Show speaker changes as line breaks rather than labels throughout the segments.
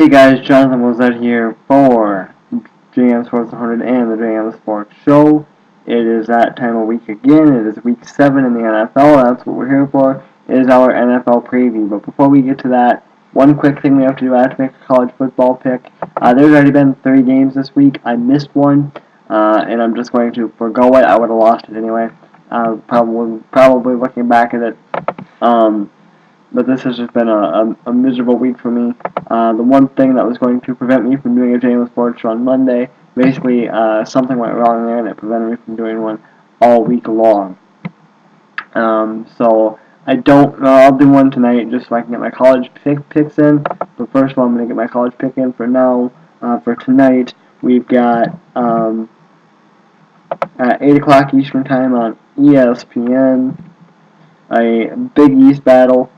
Hey guys, Jonathan Mozette here for JM Sports 100 and the JM Sports Show. It is that time of week again. It is week 7 in the NFL. That's what we're here for. It is our NFL preview. But before we get to that, one quick thing we have to do. I have to make a college football pick. There's already been 3 games this week. I missed one, and I'm just going to forego it. I would have lost it anyway. Probably looking back at it. But this has just been a miserable week for me. The one thing that was going to prevent me from doing a JM Sports Show on Monday, basically something went wrong there and it prevented me from doing one all week long. So I don't know. I'll do one tonight just so I can get my college picks in. But first of all, I'm going to get my college pick in for now. For tonight, we've got at 8 o'clock Eastern Time on ESPN, a Big East battle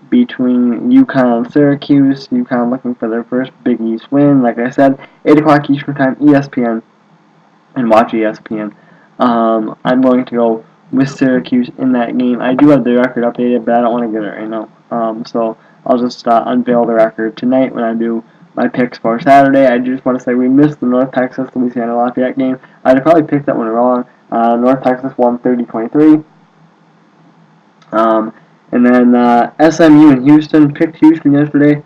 between UConn and Syracuse. UConn looking for their first Big East win. Like I said, 8 o'clock Eastern Time, ESPN, and watch ESPN. I'm going to go with Syracuse in that game. I do have the record updated, but I don't want to get it right now. So I'll just unveil the record tonight when I do my picks for Saturday. I just want to say we missed the North Texas Louisiana Lafayette game. I'd probably picked that one wrong. North Texas won 30-23. And then SMU and Houston picked Houston yesterday.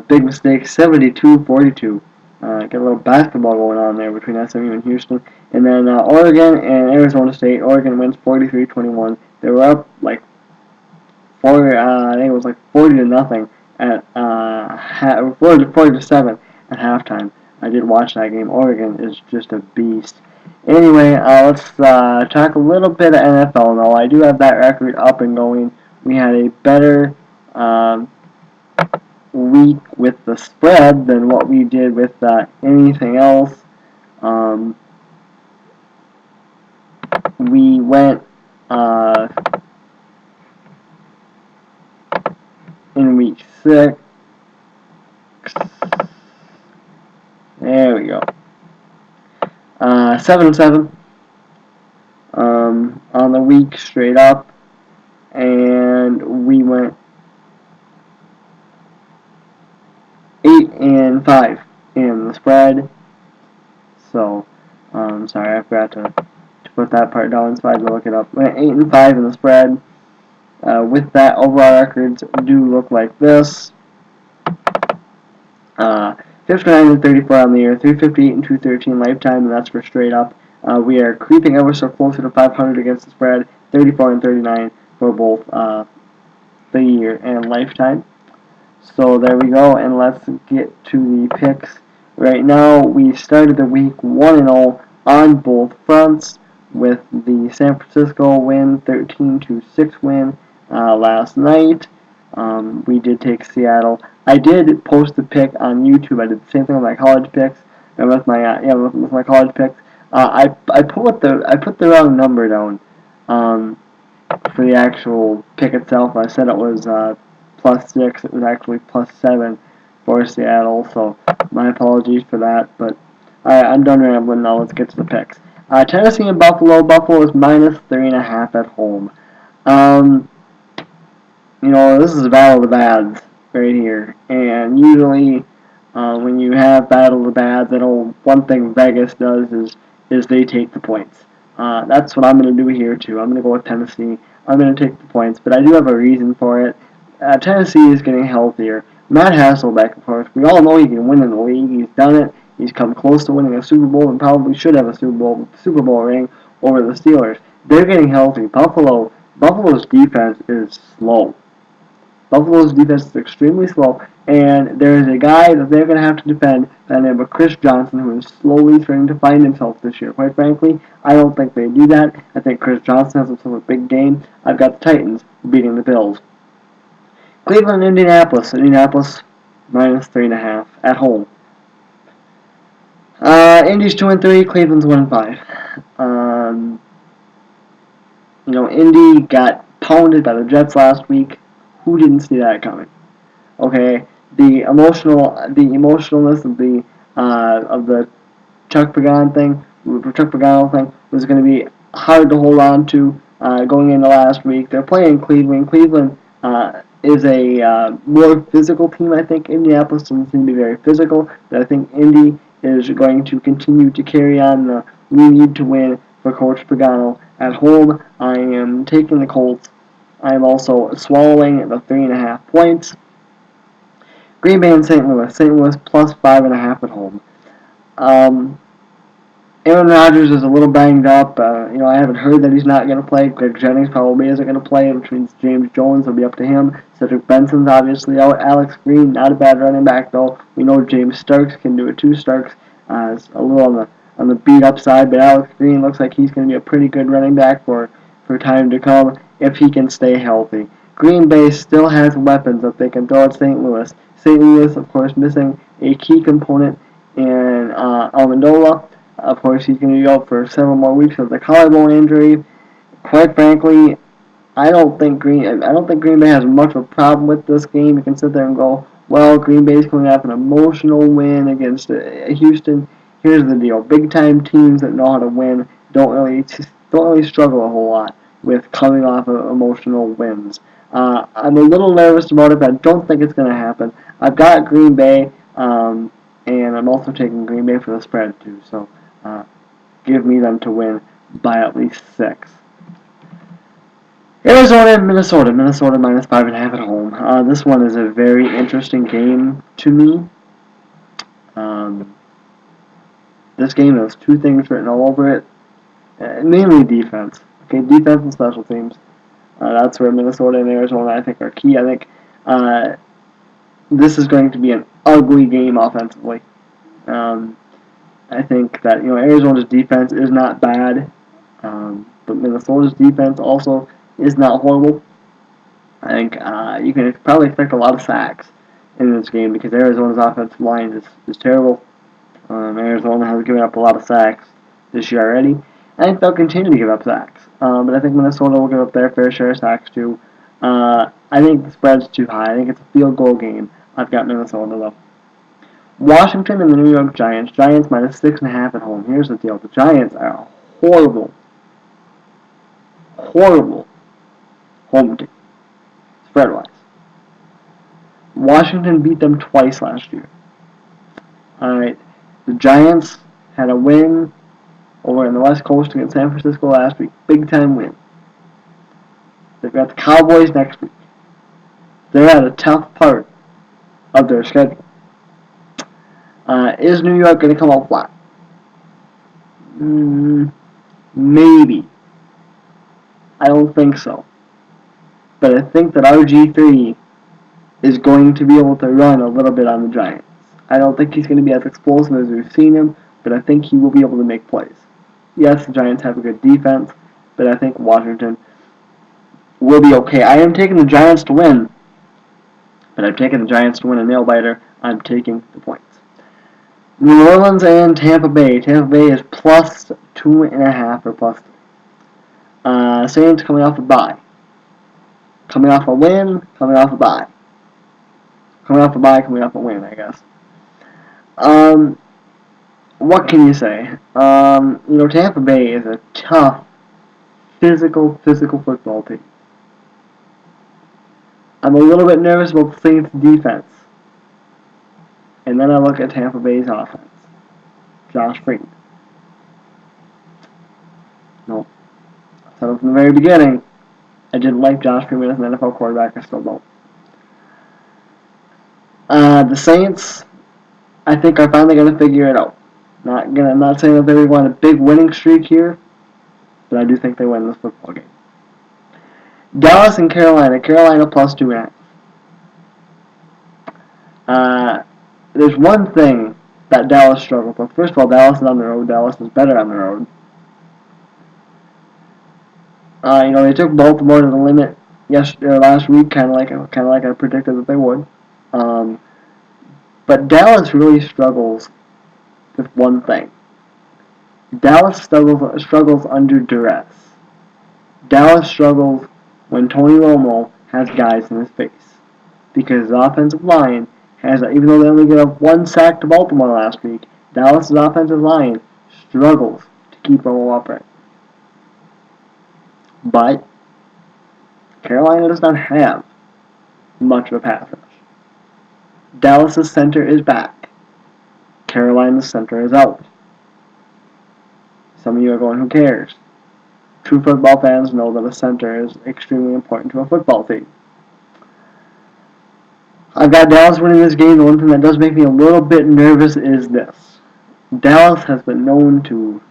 Big mistake, 72-42. Got a little basketball going on there between SMU and Houston. And then Oregon and Arizona State. Oregon wins 43-21. They were up like I think it was like 40-0 at 40-7 at halftime. I did watch that game. Oregon is just a beast. Anyway, let's talk a little bit of NFL now. I do have that record up and going. We had a better week with the spread than what we did with anything else. We went in week 6. There we go. 7-7 on the week straight up, and we went 8-5 in the spread. So, sorry, I forgot to put that part down, so I had to look it up. Went 8-5 in the spread. With that, overall records do look like this. 59-34 on the year, 358 and 213 lifetime, and that's for straight up. We are creeping ever so closer to 500 against the spread, 34-39 for both the year and lifetime. So there we go, and let's get to the picks. Right now, we started the week 1-0 on both fronts with the San Francisco win, 13-6 win last night. We did take Seattle. I did post the pick on YouTube. I did the same thing with my college picks. And with my college picks, I put the wrong number down for the actual pick itself. I said it was +6. It was actually +7 for Seattle. So my apologies for that. But I'm done rambling now. Let's get to the picks. Tennessee and Buffalo. Buffalo is -3.5 at home. This is a battle of the bads right here. And usually, when you have battle of the bads, one thing Vegas does is they take the points. That's what I'm going to do here too. I'm going to go with Tennessee. I'm going to take the points, but I do have a reason for it. Tennessee is getting healthier. Matt Hasselbeck, of course, we all know he can win in the league. He's done it. He's come close to winning a Super Bowl and probably should have a Super Bowl ring over the Steelers. They're getting healthy. Buffalo's defense is slow. Buffalo's defense is extremely slow, and there is a guy that they're going to have to defend by the name of Chris Johnson, who is slowly starting to find himself this year. Quite frankly, I don't think they do that. I think Chris Johnson has himself a big game. I've got the Titans beating the Bills. Cleveland, Indianapolis. Indianapolis -3.5 at home. Indy's 2-3. Cleveland's 1-5. Indy got pounded by the Jets last week. Who didn't see that coming? Okay, the emotionalness of the Chuck Pagano thing was going to be hard to hold on to going into last week. They're playing Cleveland. Cleveland is a more physical team. I think Indianapolis doesn't seem to be very physical, but I think Indy is going to continue to carry on the we need to win for Coach Pagano. At home, I am taking the Colts. I am also swallowing the 3.5 points. Green Bay and St. Louis. St. Louis plus 5.5 at home. Um, Aaron Rodgers is a little banged up. I haven't heard that he's not going to play. Greg Jennings probably isn't going to play, which means James Jones will be up to him. Cedric Benson's obviously out. Alex Green, not a bad running back though. We know James Starks can do it too. Starks is a little on the beat up side, but Alex Green looks like he's going to be a pretty good running back for time to come if he can stay healthy. Green Bay still has weapons that they can throw at St. Louis. St. Louis, of course, missing a key component in Amendola. Of course, he's going to be out for several more weeks with the collarbone injury. Quite frankly, I don't think Green Bay has much of a problem with this game. You can sit there and go, well, Green Bay's coming off an emotional win against Houston. Here's the deal: big time teams that know how to win don't really struggle a whole lot with coming off of emotional wins. I'm a little nervous about it, but I don't think it's going to happen. I've got Green Bay, and I'm also taking Green Bay for the spread too. So give me them to win by at least 6. Arizona and Minnesota. Minnesota minus 5.5 at home. This one is a very interesting game to me. This game has 2 things written all over it. Mainly defense. Okay, defense and special teams. That's where Minnesota and Arizona, I think, are key. I think this is going to be an ugly game offensively. I think that Arizona's defense is not bad, but Minnesota's defense also is not horrible. I think you can probably expect a lot of sacks in this game because Arizona's offensive line is terrible. Arizona has given up a lot of sacks this year already. I think they'll continue to give up sacks, but I think Minnesota will give up their fair share of sacks too. I think the spread's too high. I think it's a field goal game. I've got Minnesota though. Washington and the New York Giants. Giants minus 6.5 at home. Here's the deal: the Giants are a horrible home team, spread-wise. Washington beat them twice last year. Alright, the Giants had a win over in the West Coast against San Francisco last week. Big time win. They've got the Cowboys next week. They're at a tough part of their schedule. Is New York going to come out flat? Maybe. I don't think so. But I think that RG3 is going to be able to run a little bit on the Giants. I don't think he's going to be as explosive as we've seen him, but I think he will be able to make plays. Yes, the Giants have a good defense, but I think Washington will be okay. I am taking the Giants to win, but I'm taking the Giants to win a nail-biter. I'm taking the points. New Orleans and Tampa Bay. Tampa Bay is plus 2.5 or plus 3. Saints coming off a bye. Coming off a win, coming off a bye. Coming off a bye, coming off a win, I guess. What can you say? Tampa Bay is a tough, physical football team. I'm a little bit nervous about the Saints' defense. And then I look at Tampa Bay's offense. Josh Freeman. No. I said it from the very beginning. I didn't like Josh Freeman as an NFL quarterback. I still don't. The Saints, I think, are finally going to figure it out. I'm not saying that they want a big winning streak here, but I do think they win this football game. Dallas and Carolina. Carolina plus 2.5. There's one thing that Dallas struggles with. First of all, Dallas is on the road. Dallas is better on the road. They took Baltimore to the limit last week, kind of like I predicted that they would. But Dallas really struggles with one thing. Dallas struggles under duress. Dallas struggles when Tony Romo has guys in his face because the offensive line even though they only gave up 1 sack to Baltimore last week, Dallas' offensive line struggles to keep Romo upright. But Carolina does not have much of a pass rush. Dallas' center is back. Carolina's center is out. Some of you are going, who cares? True football fans know that a center is extremely important to a football team. I've got Dallas winning this game. The one thing that does make me a little bit nervous is this. Dallas has been known to,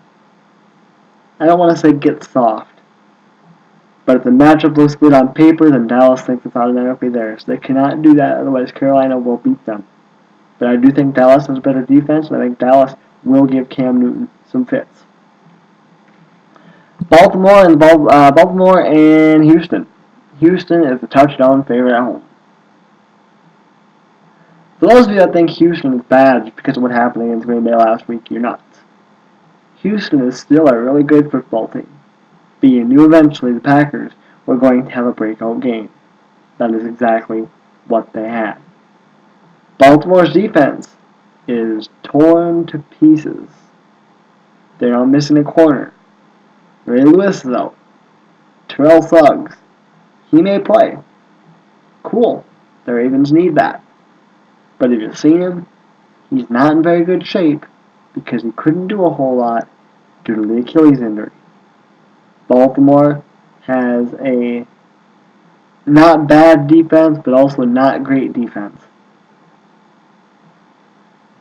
I don't want to say get soft, but if the matchup looks good on paper, then Dallas thinks it's automatically theirs. They cannot do that, otherwise Carolina will beat them. But I do think Dallas has better defense, and I think Dallas will give Cam Newton some fits. Baltimore and Houston. Houston is the touchdown favorite at home. For those of you that think Houston is bad because of what happened against Green Bay last week, you're nuts. Houston is still a really good football team, but you knew eventually the Packers were going to have a breakout game. That is exactly what they had. Baltimore's defense is torn to pieces. They're now missing a corner. Ray Lewis is out. Terrell Suggs. He may play. Cool. The Ravens need that. But if you've seen him, he's not in very good shape because he couldn't do a whole lot due to the Achilles injury. Baltimore has a not bad defense, but also not great defense.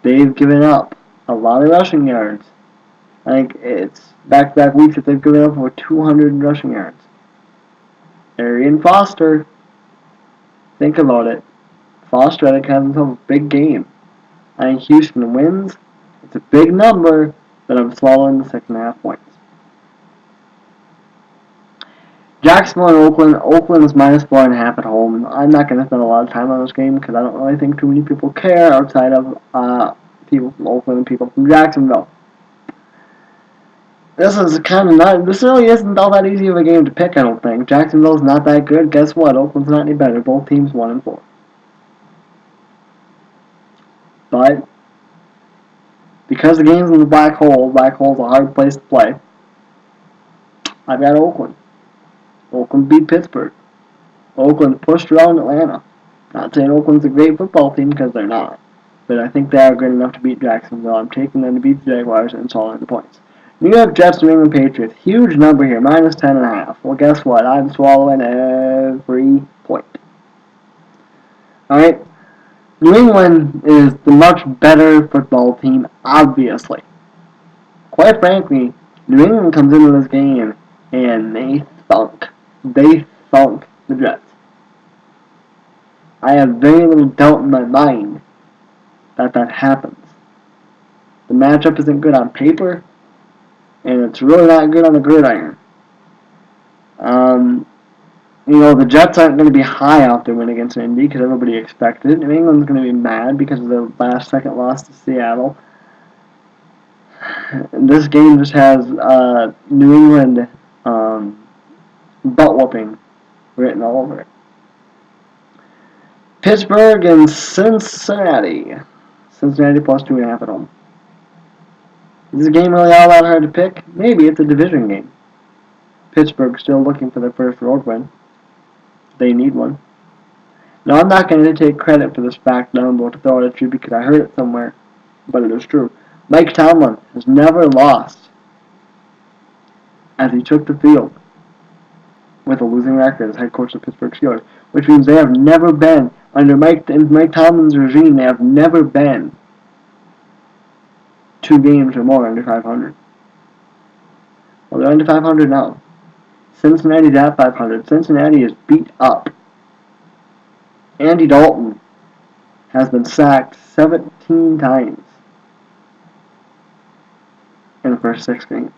They've given up a lot of rushing yards. I think it's back-to-back weeks that they've given up over 200 rushing yards. Arian Foster, think about it. Foster, I think, has himself a big game. I think Houston wins. It's a big number, but I'm swallowing the 6.5 points. Jacksonville and Oakland. Oakland is minus 4.5 at home. I'm not going to spend a lot of time on this game because I don't really think too many people care outside of people from Oakland and people from Jacksonville. This really isn't all that easy of a game to pick, I don't think. Jacksonville's not that good. Guess what? Oakland's not any better. Both teams 1-4. But because the game's in the black hole's a hard place to play. I've got Oakland. Oakland beat Pittsburgh. Oakland pushed around Atlanta. Not saying Oakland's a great football team because they're not. But I think they are good enough to beat Jacksonville. I'm taking them to beat the Jaguars and swallowing the points. New York Jets, New England Patriots. Huge number here, minus 10.5. Well, guess what? I'm swallowing every point. Alright? New England is the much better football team, obviously. Quite frankly, New England comes into this game and they thunk. They thunk the Jets. I have very little doubt in my mind that happens. The matchup isn't good on paper, and it's really not good on the gridiron. The Jets aren't going to be high out their win against Indy because everybody expected it. New England's going to be mad because of their last-second loss to Seattle. And this game just has New England butt-whooping written all over it. Pittsburgh and Cincinnati. Cincinnati plus 2.5 at home. Is this game really all that hard to pick? Maybe. It's a division game. Pittsburgh still looking for their first road win. They need one. Now, I'm not going to take credit for this fact that I'm about to throw it at you because I heard it somewhere, but it is true. Mike Tomlin has never lost as he took the field with a losing record as head coach of the Pittsburgh Steelers, which means they have never been, under Mike Tomlin's regime, they have never been 2 games or more under 500. Well, they're under 500 now. Cincinnati's at 500. Cincinnati is beat up. Andy Dalton has been sacked 17 times in the first 6 games.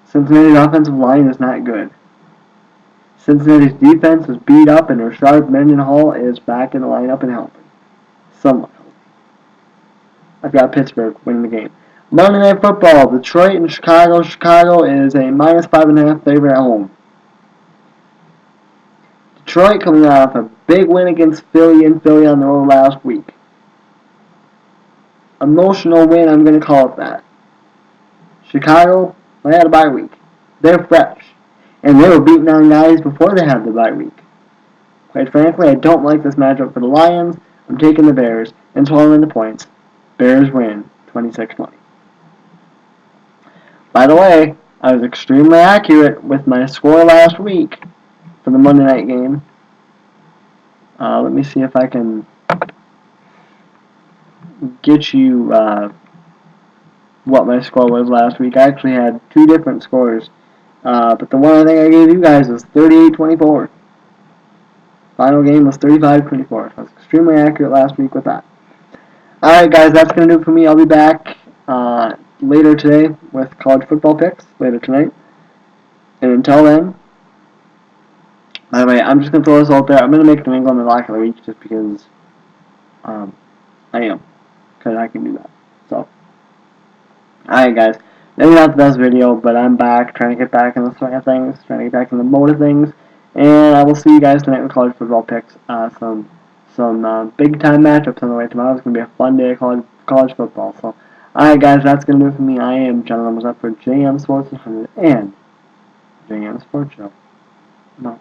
Cincinnati's offensive line is not good. Cincinnati's defense is beat up, and Rashard Mendenhall is back in the lineup and helping. Somewhat helping. I've got Pittsburgh winning the game. Monday Night Football, Detroit and Chicago. Chicago is a minus 5.5 favorite at home. Detroit coming off a big win against Philly on the road last week. Emotional win, I'm going to call it that. Chicago, they had a bye week. They're fresh. And they were beating on guys before they had the bye week. Quite frankly, I don't like this matchup for the Lions. I'm taking the Bears and swallowing the points. Bears win 26-20. By the way, I was extremely accurate with my score last week for the Monday night game. Let me see if I can get you what my score was last week. I actually had two different scores, but the one I think I gave you guys was 38-24. Final game was 35-24. I was extremely accurate last week with that. Alright guys, that's going to do it for me. I'll be back later today with college football picks, later tonight. And until then, by the way, I'm just going to throw this out there. I'm going to make New England the lock of the week just because I am. Because I can do that. So, alright guys, maybe not the best video, but I'm back, trying to get back in the swing of things, trying to get back in the mode of things. And I will see you guys tonight with college football picks. Some big time matchups on the way tomorrow. It's going to be a fun day of college football. So, alright guys, that's going to do it for me. I am John Lemons up for JM Sports 100 and JM Sports Show. No.